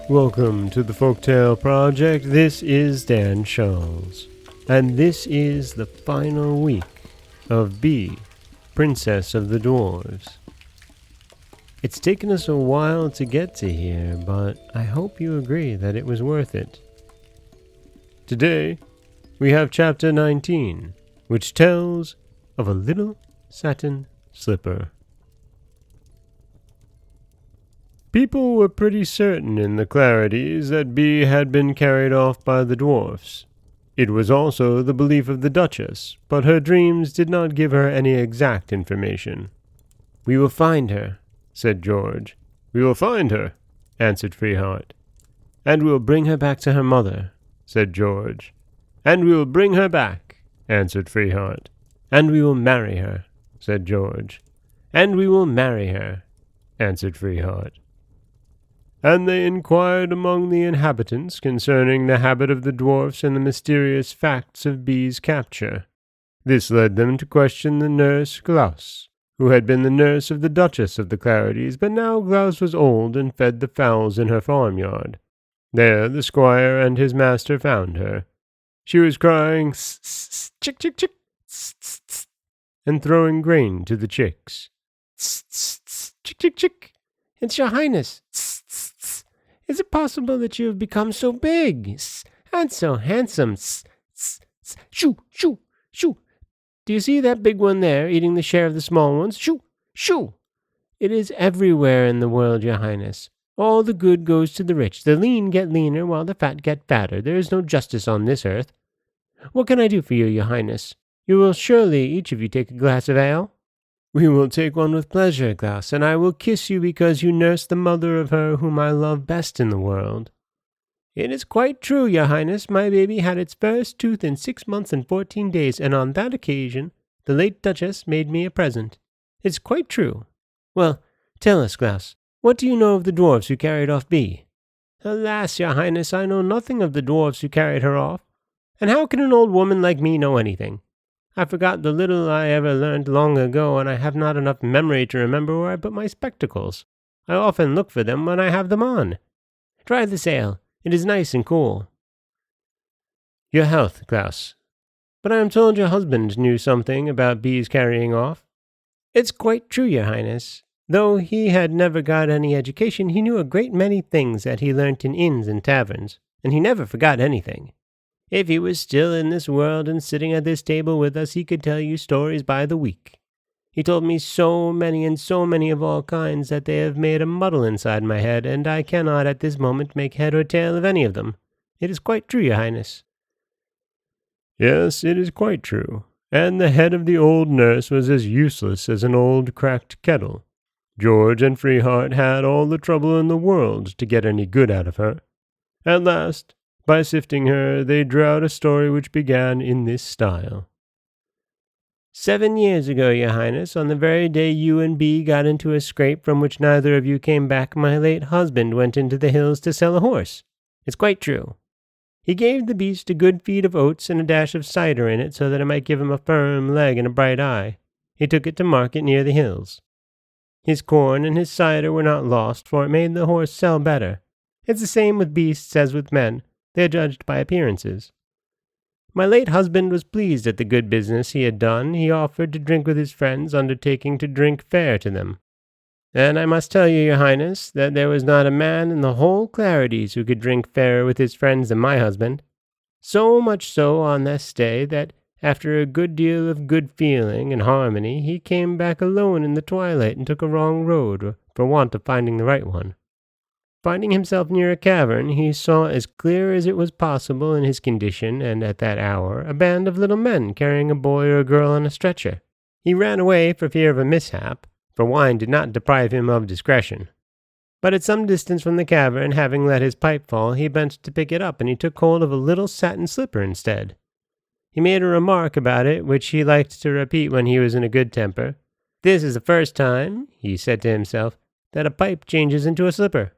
Welcome to the Folktale Project. This is Dan Scholz, and this is the final week of Bee, Princess of the Dwarves. It's taken us a while to get to here, but I hope you agree that it was worth it. Today, we have Chapter 19, which tells of a little satin slipper. People were pretty certain in the Clarities that Bee had been carried off by the Dwarfs. It was also the belief of the Duchess, but her dreams did not give her any exact information. "We will find her," said George. "We will find her," answered Freeheart. "And we will bring her back to her mother," said George. "And we will bring her back," answered Freeheart. "And we will marry her," said George. "And we will marry her," answered Freeheart. And they inquired among the inhabitants concerning the habit of the dwarfs and the mysterious facts of Bee's capture. This led them to question the nurse Glaus, who had been the nurse of the Duchess of the Clarities, but now Glaus was old and fed the fowls in her farmyard. There the squire and his master found her. She was crying "Ss, chick, chick, chick," and throwing grain to the chicks. "Chick, chick, chick, it's your highness. Is it possible that you have become so big and so handsome? Shoo, shoo, shoo. Do you see that big one there eating the share of the small ones? Shoo, shoo. It is everywhere in the world, your highness. All the good goes to the rich. The lean get leaner while the fat get fatter. There is no justice on this earth. What can I do for you, your highness? You will surely each of you take a glass of ale?" "We will take one with pleasure, Glaus, and I will kiss you because you nursed the mother of her whom I love best in the world." "It is quite true, your highness. My baby had its first tooth in 6 months and 14 days, and on that occasion the late Duchess made me a present. It's quite true. Well, tell us, Glaus, what do you know of the dwarfs who carried off Bee?" "Alas, your highness, I know nothing of the dwarfs who carried her off. And how can an old woman like me know anything? I forgot the little I ever learned long ago, and I have not enough memory to remember where I put my spectacles. I often look for them when I have them on. Try this ale. It is nice and cool." "Your health, Glaus. But I am told your husband knew something about Bee's carrying off." "It's quite true, your highness. Though he had never got any education, he knew a great many things that he learnt in inns and taverns, and he never forgot anything. If he was still in this world and sitting at this table with us, he could tell you stories by the week. He told me so many of all kinds that they have made a muddle inside my head, and I cannot at this moment make head or tail of any of them. It is quite true, your highness." "Yes, it is quite true. And the head of the old nurse was as useless as an old cracked kettle. George and Freeheart had all the trouble in the world to get any good out of her. At last, by sifting her, they drew out a story which began in this style. 7 years ago, your highness, on the very day you and Bee got into a scrape from which neither of you came back, my late husband went into the hills to sell a horse. It's quite true. He gave the beast a good feed of oats and a dash of cider in it so that it might give him a firm leg and a bright eye. He took it to market near the hills. His corn and his cider were not lost, for it made the horse sell better. It's the same with beasts as with men. They are judged by appearances. My late husband was pleased at the good business he had done. He offered to drink with his friends, undertaking to drink fair to them. And I must tell you, your highness, that there was not a man in the whole Clarities who could drink fairer with his friends than my husband. So much so on this day that, after a good deal of good feeling and harmony, he came back alone in the twilight and took a wrong road for want of finding the right one. Finding himself near a cavern, he saw as clear as it was possible in his condition, and at that hour, a band of little men carrying a boy or a girl on a stretcher. He ran away for fear of a mishap, for wine did not deprive him of discretion. But at some distance from the cavern, having let his pipe fall, he bent to pick it up, and he took hold of a little satin slipper instead. He made a remark about it, which he liked to repeat when he was in a good temper. "This is the first time," he said to himself, "that a pipe changes into a slipper."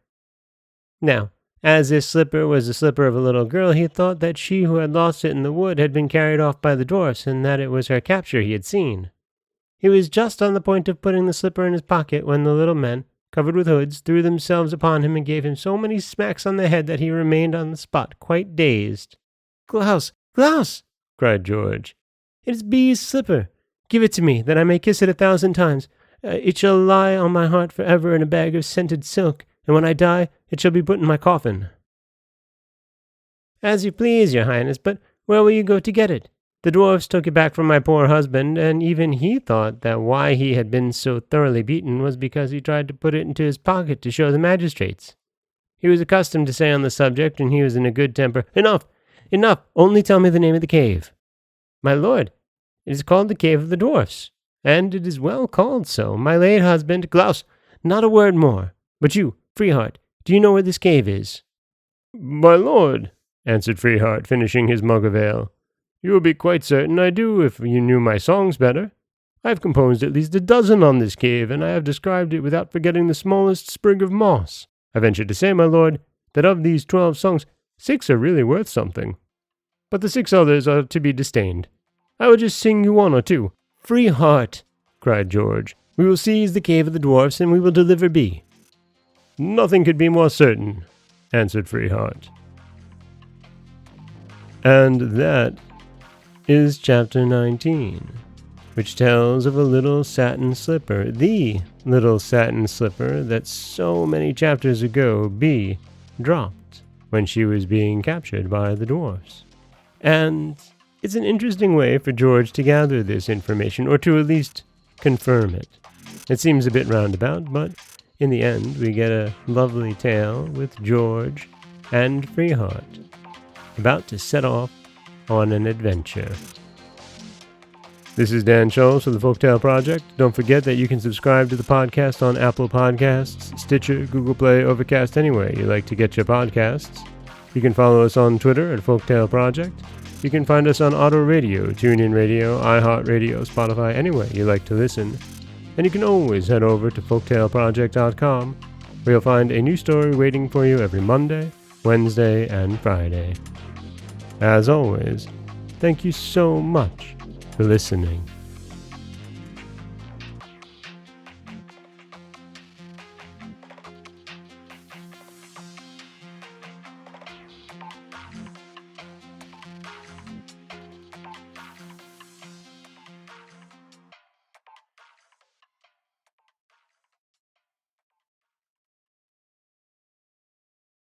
Now, as this slipper was the slipper of a little girl, he thought that she who had lost it in the wood had been carried off by the dwarfs, and that it was her capture he had seen. He was just on the point of putting the slipper in his pocket when the little men, covered with hoods, threw themselves upon him and gave him so many smacks on the head that he remained on the spot, quite dazed. "Klaus! Klaus!" cried George. "It is Bee's slipper. Give it to me, that I may kiss it 1,000 times. It shall lie on my heart forever in a bag of scented silk, and when I die, it shall be put in my coffin." "As you please, your highness, but where will you go to get it? The dwarfs took it back from my poor husband, and even he thought that why he had been so thoroughly beaten was because he tried to put it into his pocket to show the magistrates. He was accustomed to say on the subject, and he was in a good temper, 'Enough! Enough! Only tell me the name of the cave.' 'My lord, it is called the Cave of the Dwarfs, and it is well called so. My late husband—' "Klaus, not a word more. But you, Freeheart, do you know where this cave is?" "My lord," answered Freeheart, finishing his mug of ale, "you will be quite certain I do if you knew my songs better. I have composed at least 12 on this cave, and I have described it without forgetting the smallest sprig of moss. I venture to say, my lord, that of these 12 songs, 6 are really worth something. But the 6 others are to be disdained. I will just sing you 1 or 2. "Freeheart," cried George, "we will seize the cave of the dwarfs, and we will deliver Bee." "Nothing could be more certain," answered Freeheart. And that is chapter 19, which tells of a little satin slipper, the little satin slipper that so many chapters ago Bee dropped when she was being captured by the dwarfs. And it's an interesting way for George to gather this information, or to at least confirm it. It seems a bit roundabout, but in the end we get a lovely tale with George and Freeheart about to set off on an adventure. This is Dan Scholz for the Folktale Project. Don't forget that you can subscribe to the podcast on Apple Podcasts, Stitcher, Google Play, Overcast, anywhere you like to get your podcasts. You can follow us on Twitter at Folktale Project. You can find us on Auto Radio, TuneIn Radio, iHeartRadio, Spotify, anywhere you like to listen. And you can always head over to folktaleproject.com, where you'll find a new story waiting for you every Monday, Wednesday, and Friday. As always, thank you so much for listening.